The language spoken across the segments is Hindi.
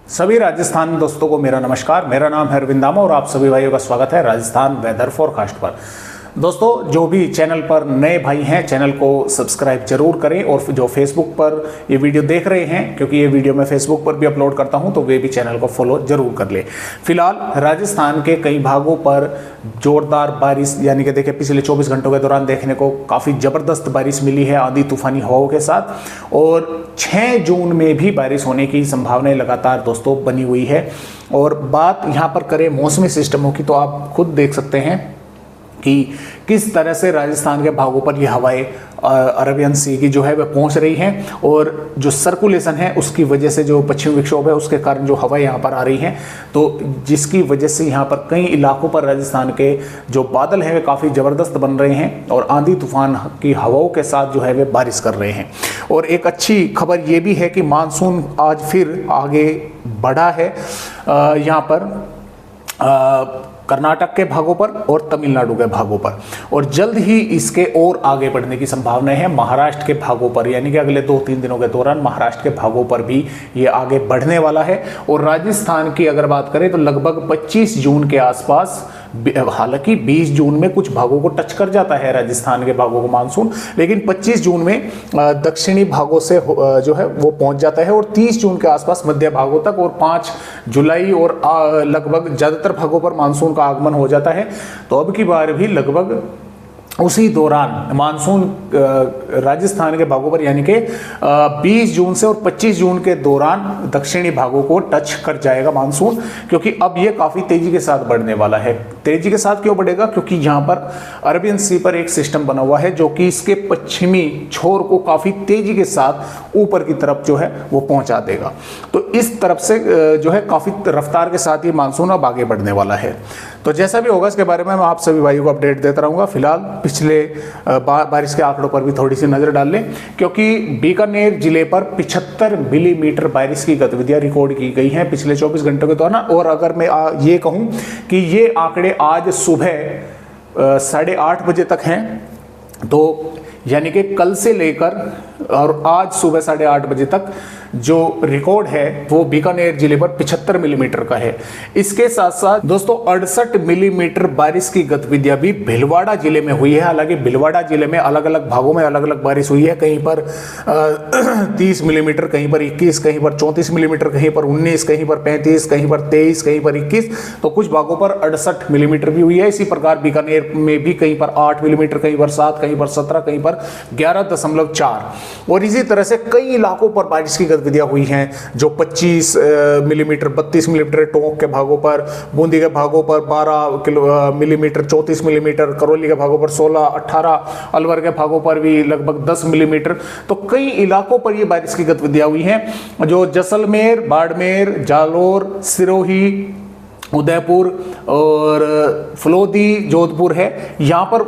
सभी राजस्थान दोस्तों को मेरा नमस्कार। मेरा नाम है अरविंद दामा और आप सभी भाइयों का स्वागत है राजस्थान वेदर फोरकास्ट पर। दोस्तों, जो भी चैनल पर नए भाई हैं चैनल को सब्सक्राइब जरूर करें और जो फेसबुक पर ये वीडियो देख रहे हैं, क्योंकि ये वीडियो मैं फेसबुक पर भी अपलोड करता हूं, तो वे भी चैनल को फॉलो जरूर कर ले। फिलहाल राजस्थान के कई भागों पर जोरदार बारिश, यानी कि देखिए पिछले 24 घंटों के दौरान देखने को काफ़ी ज़बरदस्त बारिश मिली है आंधी तूफानी हवाओं के साथ। और 6 जून में भी बारिश होने की संभावनाएं लगातार दोस्तों बनी हुई है। और बात यहाँ पर करें मौसमी सिस्टमों की, तो आप खुद देख सकते हैं कि किस तरह से राजस्थान के भागों पर ये हवाएं अरबियन सी की जो है वह पहुंच रही हैं, और जो सर्कुलेशन है उसकी वजह से जो पश्चिमी विक्षोभ है उसके कारण जो हवाएं यहाँ पर आ रही हैं, तो जिसकी वजह से यहाँ पर कई इलाकों पर राजस्थान के जो बादल हैं वे काफ़ी ज़बरदस्त बन रहे हैं और आंधी तूफान की हवाओं के साथ जो है वे बारिश कर रहे हैं। और एक अच्छी खबर ये भी है कि मानसून आज फिर आगे बढ़ा है यहाँ पर कर्नाटक के भागों पर और तमिलनाडु के भागों पर, और जल्द ही इसके और आगे बढ़ने की संभावना है महाराष्ट्र के भागों पर, यानी कि अगले 2-3 दिनों के दौरान महाराष्ट्र के भागों पर भी ये आगे बढ़ने वाला है। और राजस्थान की अगर बात करें तो लगभग 25 जून के आसपास, हालांकि 20 जून में कुछ भागों को टच कर जाता है राजस्थान के भागों को मानसून, लेकिन 25 जून में दक्षिणी भागों से जो है वो पहुंच जाता है और 30 जून के आसपास मध्य भागों तक, और 5 जुलाई और लगभग ज्यादातर भागों पर मानसून का आगमन हो जाता है। तो अब की बार भी लगभग उसी दौरान मानसून राजस्थान के भागों पर, यानी कि 20 जून से और 25 जून के दौरान दक्षिणी भागों को टच कर जाएगा मानसून, क्योंकि अब ये काफ़ी तेजी के साथ बढ़ने वाला है। तेजी के साथ क्यों बढ़ेगा? क्योंकि यहाँ पर अरबियन सी पर एक सिस्टम बना हुआ है जो कि इसके पश्चिमी छोर को काफ़ी तेजी के साथ ऊपर की तरफ जो है वो पहुँचा देगा। तो इस तरफ से जो है काफ़ी रफ्तार के साथ ये मानसून अब आगे बढ़ने वाला है। तो जैसा भी होगा इसके बारे में मैं आप सभी भाइयों को अपडेट देता रहूँगा। फिलहाल पिछले बारिश के आंकड़ों पर भी थोड़ी सी नज़र डाल लें, क्योंकि बीकानेर जिले पर 75 मिलीमीटर बारिश की गतिविधियां रिकॉर्ड की गई हैं पिछले 24 घंटों के दौरान। और अगर मैं ये कहूं कि ये आंकड़े आज सुबह 8:30 बजे तक हैं, तो यानी कि कल से लेकर और आज सुबह 8:30 बजे तक जो रिकॉर्ड है वो बीकानेर जिले पर 75 मिलीमीटर का है। इसके साथ साथ दोस्तों 68 मिलीमीटर बारिश की गतिविधियां भी भीलवाड़ा जिले में हुई है। हालांकि भीलवाड़ा जिले में अलग अलग भागों में अलग अलग बारिश हुई है, कहीं पर 30 मिलीमीटर, कहीं पर 21, कहीं पर 34 मिलीमीटर, कहीं पर 19, कहीं पर 35, कहीं पर 23, कहीं पर 21, तो कुछ भागों पर 68 मिलीमीटर भी हुई है। इसी प्रकार बीकानेर में भी कहीं पर 8 मिलीमीटर, कहीं पर 7, कहीं पर 17, कहीं पर 11.4, और इसी तरह से कई इलाकों पर बारिश की गतिविधियां हुई हैं जो 25 मिलीमीटर, 32 मिलीमीटर टोंक के भागों पर, बूंदी के भागों पर 12 मिलीमीटर, 34 मिलीमीटर, करौली के भागों पर 16, 18, अलवर के भागों पर भी लगभग 10 मिलीमीटर। तो कई इलाकों पर ये बारिश की गतिविधियां हुई हैं, जो जैसलमेर, बाड़मेर, जालोर, सिरोही, उदयपुर और फलोदी, जोधपुर है, यहाँ पर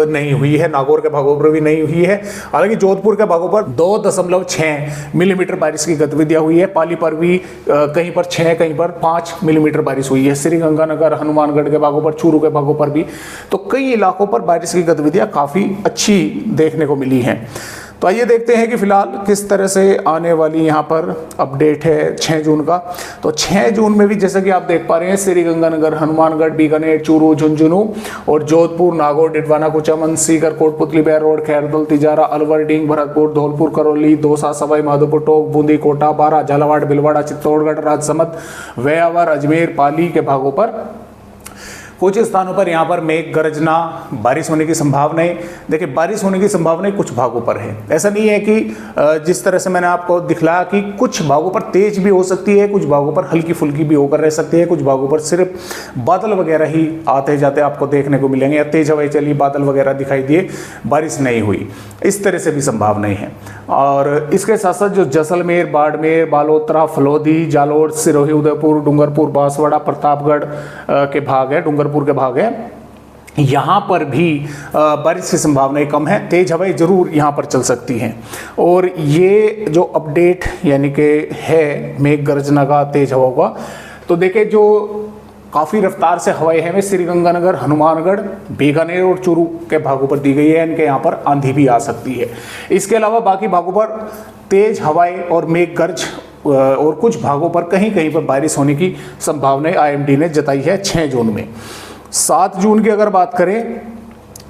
नहीं हुई है। नागौर के भागों पर भी नहीं हुई है। हालांकि जोधपुर के भागों पर 2.6 मिलीमीटर बारिश की गतिविधियां हुई है। पाली पर भी कहीं पर 6, कहीं पर 5 मिलीमीटर बारिश हुई है। श्रीगंगानगर, हनुमानगढ़ के भागों पर, चूरू के भागों पर भी, तो कई इलाकों पर बारिश की गतिविधियां काफ़ी अच्छी देखने को मिली हैं। तो आइए देखते हैं कि फिलहाल किस तरह से आने वाली यहाँ पर अपडेट है 6 जून का। तो 6 जून में भी जैसे कि आप देख पा रहे हैं, श्रीगंगानगर, हनुमानगढ़, बीकानेर, चूरू, झुंझुनू और जोधपुर, नागौर, डिडवाना, कुचामन, सीकर, कोटपुतली, बैरोड, खैरदोल, तिजारा, अलवर, डींग, भरतपुर, धौलपुर, करौली, दौसा, सवाई माधोपुर, टोंक, बूंदी, कोटा, बारा, झालावाड़, भीलवाड़ा, चित्तौड़गढ़, राजसमंद, वेयावर, अजमेर, पाली के भागों पर कुछ स्थानों पर यहाँ पर मेघ गर्जना, बारिश होने की संभावनाएं। देखिए, बारिश होने की संभावनाएं कुछ भागों पर है। ऐसा नहीं है कि जिस तरह से मैंने आपको दिखलाया कि कुछ भागों पर तेज भी हो सकती है, कुछ भागों पर हल्की फुल्की भी होकर रह सकती है, कुछ भागों पर सिर्फ बादल वगैरह ही आते जाते आपको देखने को मिलेंगे, या तेज हवाएं चली, बादल वगैरह दिखाई दिए, बारिश नहीं हुई, इस तरह से भी संभावनाएं हैं। और इसके साथ साथ जो जैसलमेर, बाड़मेर, बालोतरा, फलोदी, जालोर, सिरोही, उदयपुर, डूंगरपुर, बांसवाड़ा, प्रतापगढ़ के भाग है, डूंगरपुर के भाग है, यहाँ पर भी बारिश की संभावनाएं कम है। तेज हवाएं जरूर यहाँ पर चल सकती हैं। और ये जो अपडेट यानी कि है मेघ गर्जना का, तेज हवाओं का, तो देखिए जो काफ़ी रफ्तार से हवाएं हैं वे श्रीगंगानगर, हनुमानगढ़, बीकानेर और चूरू के भागों पर दी गई है। इनके यहाँ पर आंधी भी आ सकती है। इसके अलावा बाकी भागों पर तेज हवाएं और मेघ गर्ज और कुछ भागों पर कहीं कहीं पर बारिश होने की संभावना IMD ने जताई है 6 जून में। 7 जून की अगर बात करें,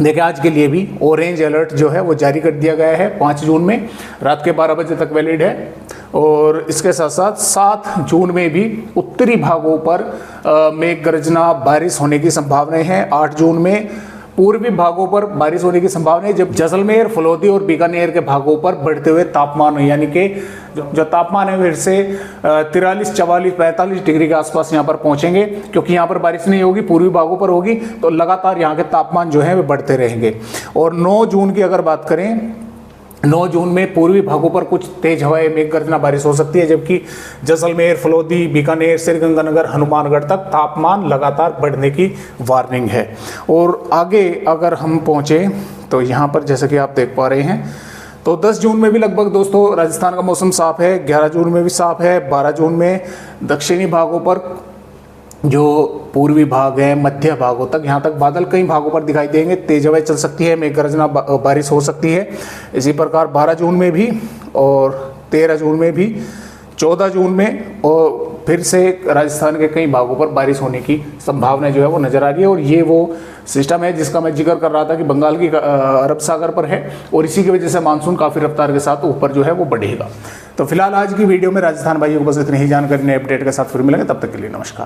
देखिए आज के लिए भी ऑरेंज अलर्ट जो है वो जारी कर दिया गया है 5 जून में, रात के 12 बजे तक वैलिड है। और इसके साथ साथ 7 जून में भी उत्तरी भागों पर मेघ गर्जना बारिश होने की संभावनाएं हैं। 8 जून में पूर्वी भागों पर बारिश होने की संभावना है, जब जैसलमेर, फलोदी और बीकानेर के भागों पर बढ़ते हुए तापमान, यानी कि जो तापमान है फिर से 43, 44, 45 डिग्री के आसपास यहाँ पर पहुंचेंगे, क्योंकि यहाँ पर बारिश नहीं होगी, पूर्वी भागों पर होगी, तो लगातार यहाँ के तापमान जो है वे बढ़ते रहेंगे। और 9 जून की अगर बात करें, 9 जून में पूर्वी भागों पर कुछ तेज हवाएं, मेघ गर्जना बारिश हो सकती है, जबकि जैसलमेर, फलोदी, बीकानेर, श्रीगंगानगर, हनुमानगढ़ तक तापमान लगातार बढ़ने की वार्निंग है। और आगे अगर हम पहुंचे तो यहाँ पर जैसे कि आप देख पा रहे हैं, तो 10 जून में भी लगभग दोस्तों राजस्थान का मौसम साफ है, 11 जून में भी साफ है, 12 जून में दक्षिणी भागों पर, जो पूर्वी भाग है, मध्य भागों तक, यहाँ तक बादल कई भागों पर दिखाई देंगे, तेज हवाएं चल सकती है, मेघ गर्जना बारिश हो सकती है। इसी प्रकार 12 जून में भी और 13 जून में भी, 14 जून में, और फिर से राजस्थान के कई भागों पर बारिश होने की संभावना जो है वो नजर आ रही है। और ये वो सिस्टम है जिसका मैं जिक्र कर रहा था कि बंगाल की अरब सागर पर है, और इसी की वजह से मानसून काफ़ी रफ्तार के साथ ऊपर जो है वो बढ़ेगा। तो फिलहाल आज की वीडियो में राजस्थान भाइयों को बस इतनी ही जानकारी, नए अपडेट के साथ फिर मिलेंगे, तब तक के लिए नमस्कार।